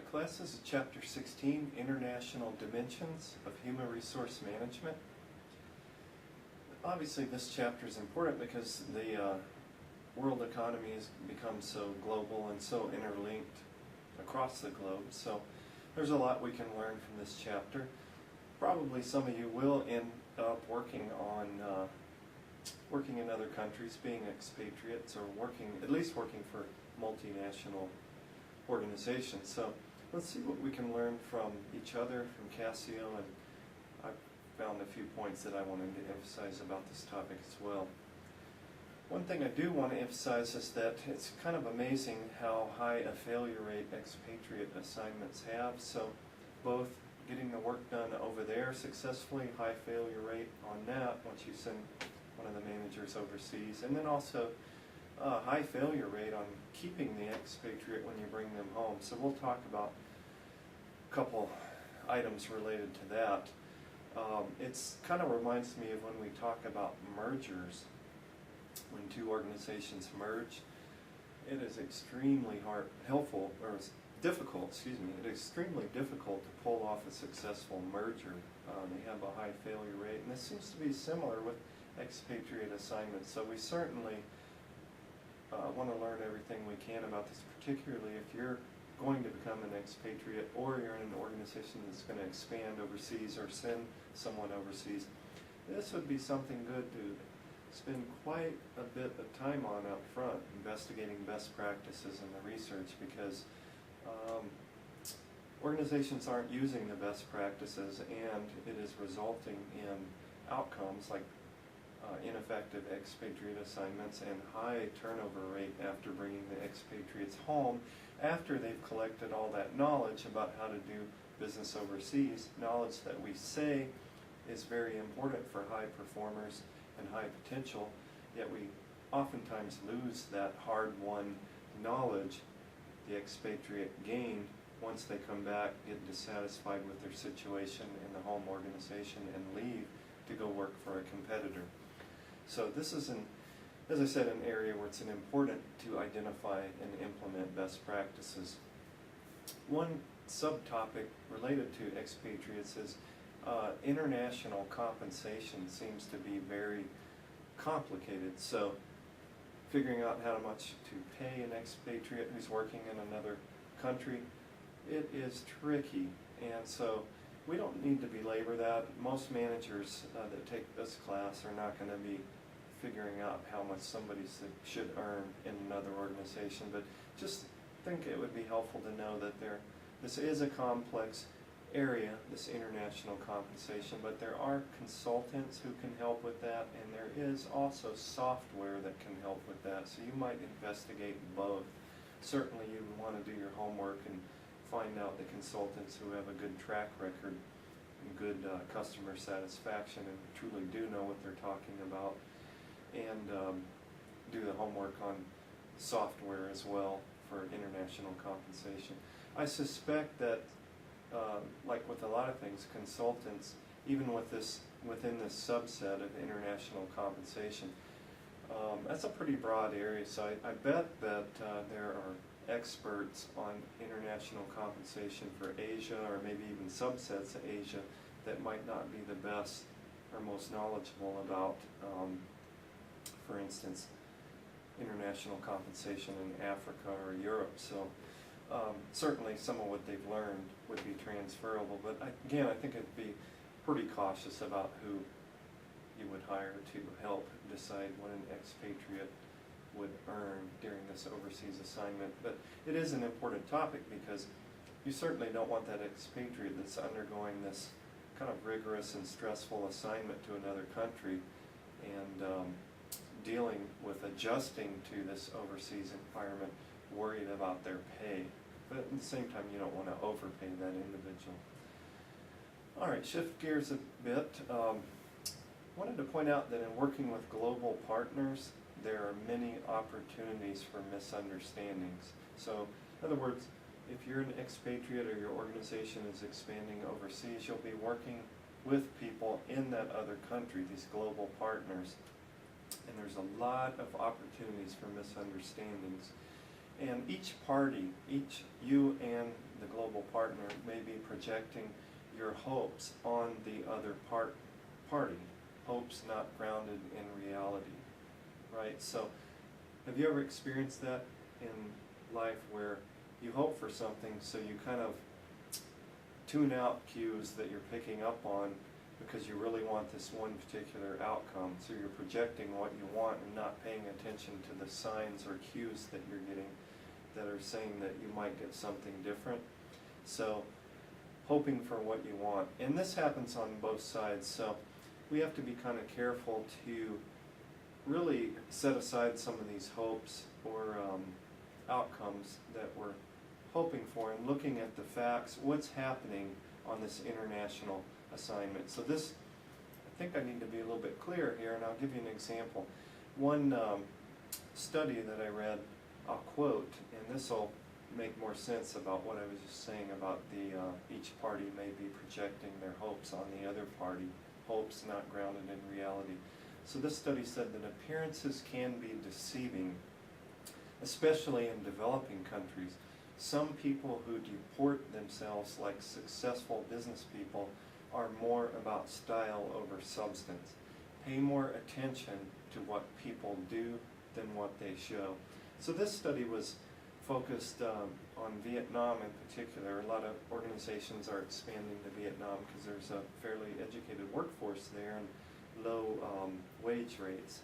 class, this is Chapter 16, International Dimensions of Human Resource Management. Obviously this chapter is important because the world economy has become so global and so interlinked across the globe. So there's a lot we can learn from this chapter. Probably some of you will end up working in other countries, being expatriates, or at least working for multinational organizations. So let's see what we can learn from each other, from Cassio, and I found a few points that I wanted to emphasize about this topic as well. One thing I do want to emphasize is that it's kind of amazing how high a failure rate expatriate assignments have. So both getting the work done over there successfully, high failure rate on that once you send one of the managers overseas, and then also high failure rate on keeping the expatriate when you bring them home. So we'll talk about a couple items related to that. It's kind of reminds me of when we talk about mergers. When two organizations merge, it is extremely difficult to pull off a successful merger. They have a high failure rate, and this seems to be similar with expatriate assignments. So we certainly want to learn everything we can about this, particularly if you're going to become an expatriate or you're in an organization that's going to expand overseas or send someone overseas. This would be something good to spend quite a bit of time on up front, investigating best practices in the research, because organizations aren't using the best practices, and it is resulting in outcomes like ineffective expatriate assignments and high turnover rate after bringing the expatriates home, after they've collected all that knowledge about how to do business overseas, knowledge that we say is very important for high performers and high potential, yet we oftentimes lose that hard-won knowledge the expatriate gained once they come back, get dissatisfied with their situation in the home organization, and leave to go work for a competitor. So this is, as I said, an area where it's important to identify and implement best practices. One subtopic related to expatriates is international compensation seems to be very complicated. So figuring out how much to pay an expatriate who's working in another country, it is tricky. And so we don't need to belabor that. Most managers that take this class are not going to be figuring out how much somebody should earn in another organization, but just think it would be helpful to know that this is a complex area, this international compensation, but there are consultants who can help with that, and there is also software that can help with that, so you might investigate both. Certainly you want to do your homework and find out the consultants who have a good track record and good customer satisfaction and truly do know what they're talking about, and do the homework on software as well for international compensation. I suspect that like with a lot of things, consultants, even within this subset of international compensation, that's a pretty broad area. So I bet that there are experts on international compensation for Asia, or maybe even subsets of Asia, that might not be the best or most knowledgeable about, for instance, international compensation in Africa or Europe. So certainly some of what they've learned would be transferable, but again, I think I'd be pretty cautious about who you would hire to help decide what an expatriate would earn during this overseas assignment. But it is an important topic because you certainly don't want that expatriate that's undergoing this kind of rigorous and stressful assignment to another country and dealing with adjusting to this overseas environment, worried about their pay. But at the same time, you don't want to overpay that individual. All right, shift gears a bit. Wanted to point out that in working with global partners, there are many opportunities for misunderstandings. So, in other words, if you're an expatriate or your organization is expanding overseas, you'll be working with people in that other country, these global partners. And there's a lot of opportunities for misunderstandings. And each party, you and the global partner may be projecting your hopes on the other party, hopes not grounded in reality, right? So have you ever experienced that in life where you hope for something, so you kind of tune out cues that you're picking up on because you really want this one particular outcome, so you're projecting what you want and not paying attention to the signs or cues that you're getting that are saying that you might get something different. So hoping for what you want, and this happens on both sides, so we have to be kind of careful to really set aside some of these hopes or outcomes that we're hoping for, and looking at the facts, what's happening on this international assignment. So this, I think I need to be a little bit clear here, and I'll give you an example. One study that I read, I'll quote, and this will make more sense about what I was just saying about the each party may be projecting their hopes on the other party, hopes not grounded in reality. So this study said that appearances can be deceiving, especially in developing countries. Some people who deport themselves like successful business people are more about style over substance, pay more attention to what people do than what they show. So this study was focused on Vietnam in particular. A lot of organizations are expanding to Vietnam because there's a fairly educated workforce there and low wage rates.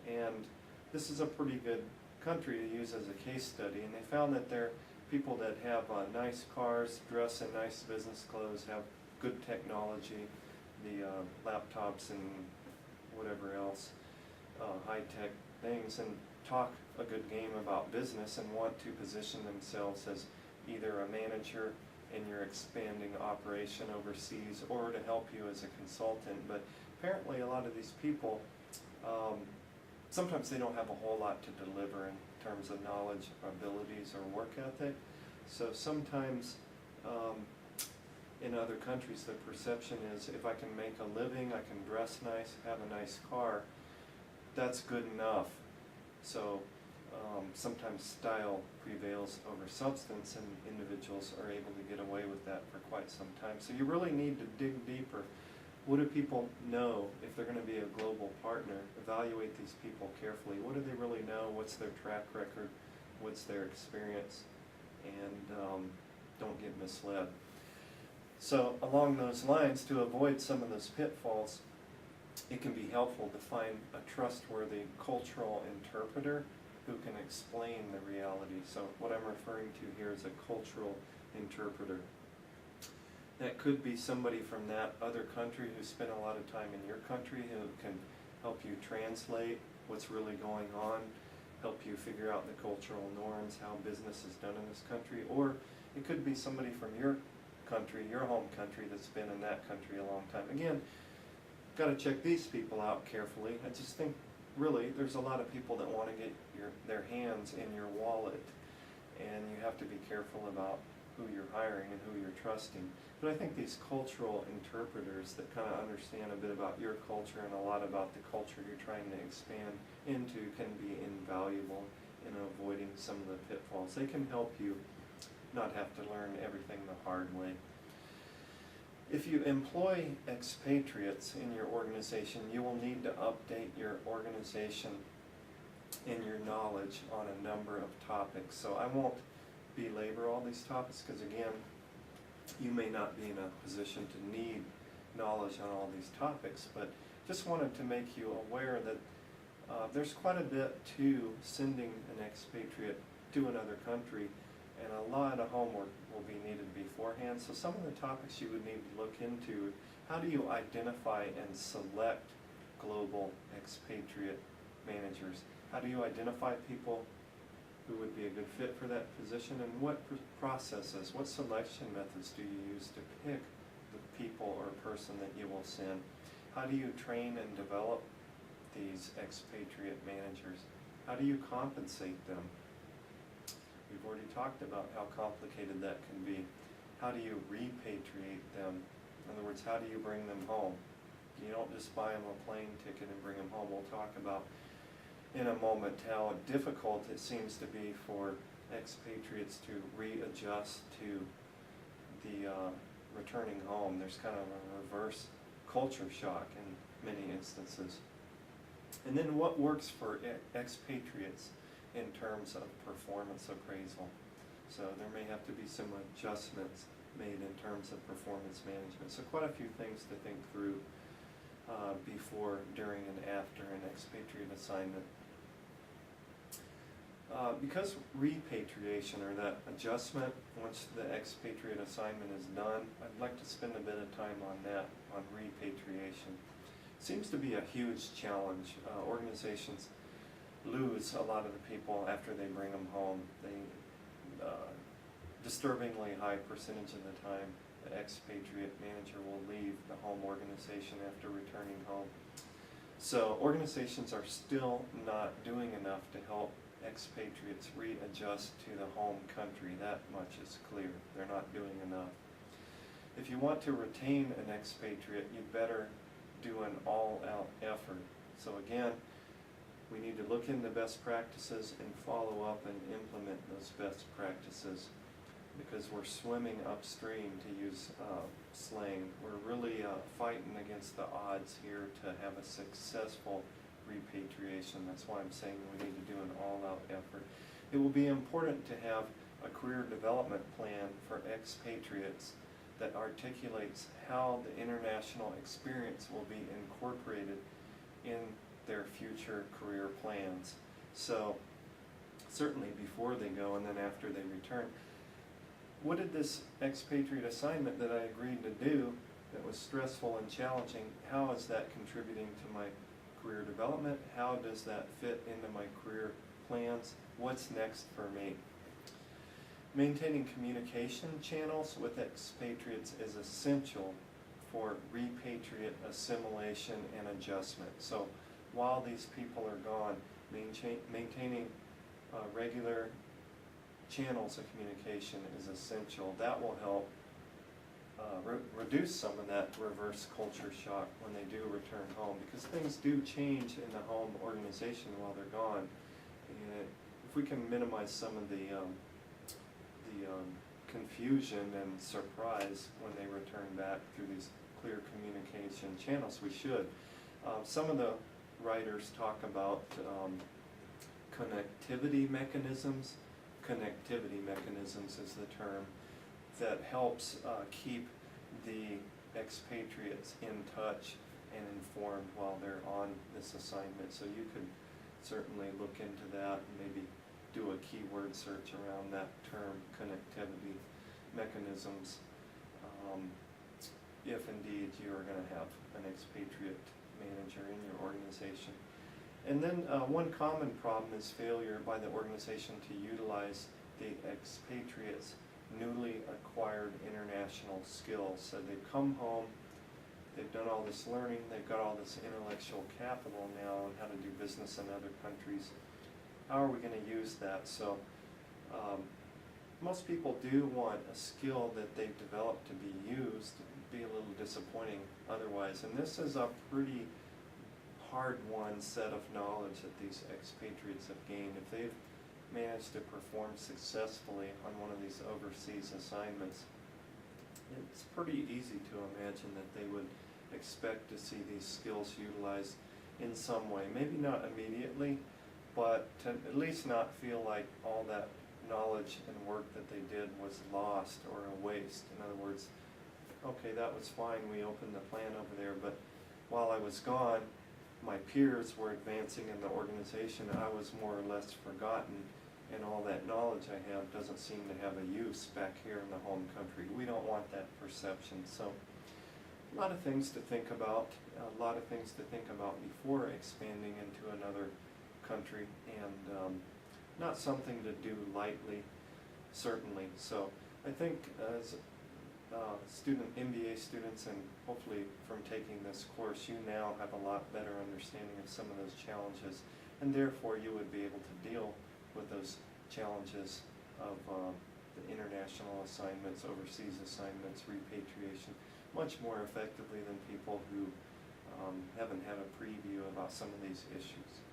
And this is a pretty good country to use as a case study, and they found that there are people that have nice cars, dress in nice business clothes, have good technology, the laptops and whatever else, high-tech things, and talk a good game about business and want to position themselves as either a manager in your expanding operation overseas or to help you as a consultant. But apparently a lot of these people, sometimes they don't have a whole lot to deliver in terms of knowledge, abilities, or work ethic. So sometimes in other countries the perception is, if I can make a living, I can dress nice, have a nice car, that's good enough. So sometimes style prevails over substance, and individuals are able to get away with that for quite some time. So you really need to dig deeper. What do people know if they're going to be a global partner? Evaluate these people carefully. What do they really know? What's their track record? What's their experience? And don't get misled. So along those lines, to avoid some of those pitfalls, it can be helpful to find a trustworthy cultural interpreter who can explain the reality. So what I'm referring to here is a cultural interpreter. That could be somebody from that other country who spent a lot of time in your country, who can help you translate what's really going on, help you figure out the cultural norms, how business is done in this country. Or it could be somebody from your country, your home country, that's been in that country a long time. Again, got to check these people out carefully. I just think really there's a lot of people that want to get their hands in your wallet, and you have to be careful about who you're hiring and who you're trusting. But I think these cultural interpreters that kind of understand a bit about your culture and a lot about the culture you're trying to expand into can be invaluable in avoiding some of the pitfalls. They can help you not have to learn everything the hard way. If you employ expatriates in your organization, you will need to update your organization and your knowledge on a number of topics. So I won't belabor all these topics because, again, you may not be in a position to need knowledge on all these topics, but just wanted to make you aware that there's quite a bit to sending an expatriate to another country, and a lot of homework will be needed beforehand. So some of the topics you would need to look into: how do you identify and select global expatriate managers? How do you identify people who would be a good fit for that position, and what processes, what selection methods do you use to pick the people or person that you will send? How do you train and develop these expatriate managers? How do you compensate them? We've already talked about how complicated that can be. How do you repatriate them? In other words, how do you bring them home? You don't just buy them a plane ticket and bring them home. We'll talk about in a moment how difficult it seems to be for expatriates to readjust to the returning home. There's kind of a reverse culture shock in many instances. And then what works for expatriates in terms of performance appraisal? So there may have to be some adjustments made in terms of performance management. So quite a few things to think through before, during, and after an expatriate assignment. Because repatriation, or that adjustment once the expatriate assignment is done, I'd like to spend a bit of time on that, on repatriation. Seems to be a huge challenge. Organizations lose a lot of the people after they bring them home. They disturbingly high percentage of the time, the expatriate manager will leave the home organization after returning home. So organizations are still not doing enough to help expatriates readjust to the home country. That much is clear. They're not doing enough. If you want to retain an expatriate, you better do an all-out effort. So again, we need to look into best practices and follow up and implement those best practices, because we're swimming upstream, to use slang. We're really fighting against the odds here to have a successful repatriation. That's why I'm saying we need to do an all-out effort. It will be important to have a career development plan for expatriates that articulates how the international experience will be incorporated in their future career plans. So certainly before they go and then after they return. What did this expatriate assignment that I agreed to do that was stressful and challenging, how is that contributing to my career development? How does that fit into my career plans? What's next for me? Maintaining communication channels with expatriates is essential for repatriate assimilation and adjustment. So while these people are gone, maintaining regular channels of communication is essential. That will help reduce some of that reverse culture shock when they do return home, because things do change in the home organization while they're gone. And if we can minimize some of the confusion and surprise when they return back through these clear communication channels, we should. Some of the writers talk about connectivity mechanisms. Connectivity mechanisms is the term that helps keep the expatriates in touch and informed while they're on this assignment. So you could certainly look into that and maybe do a keyword search around that term, connectivity mechanisms, if indeed you are going to have an expatriate manager in your organization. And then one common problem is failure by the organization to utilize the expatriates' newly acquired international skills. So they've come home, they've done all this learning, they've got all this intellectual capital now on how to do business in other countries. How are we going to use that? So most people do want a skill that they've developed to be used. It'd be a little disappointing otherwise. And this is a pretty hard-won set of knowledge that these expatriates have gained. If they've managed to perform successfully on one of these overseas assignments, it's pretty easy to imagine that they would expect to see these skills utilized in some way. Maybe not immediately, but to at least not feel like all that knowledge and work that they did was lost or a waste. In other words, okay, that was fine, we opened the plan over there, but while I was gone, my peers were advancing in the organization. I was more or less forgotten, and all that knowledge I have doesn't seem to have a use back here in the home country. We don't want that perception. So a lot of things to think about, before expanding into another country, and not something to do lightly, certainly. So I think as MBA students, and hopefully from taking this course, you now have a lot better understanding of some of those challenges, and therefore you would be able to deal with those challenges of the international assignments, overseas assignments, repatriation, much more effectively than people who haven't had a preview about some of these issues.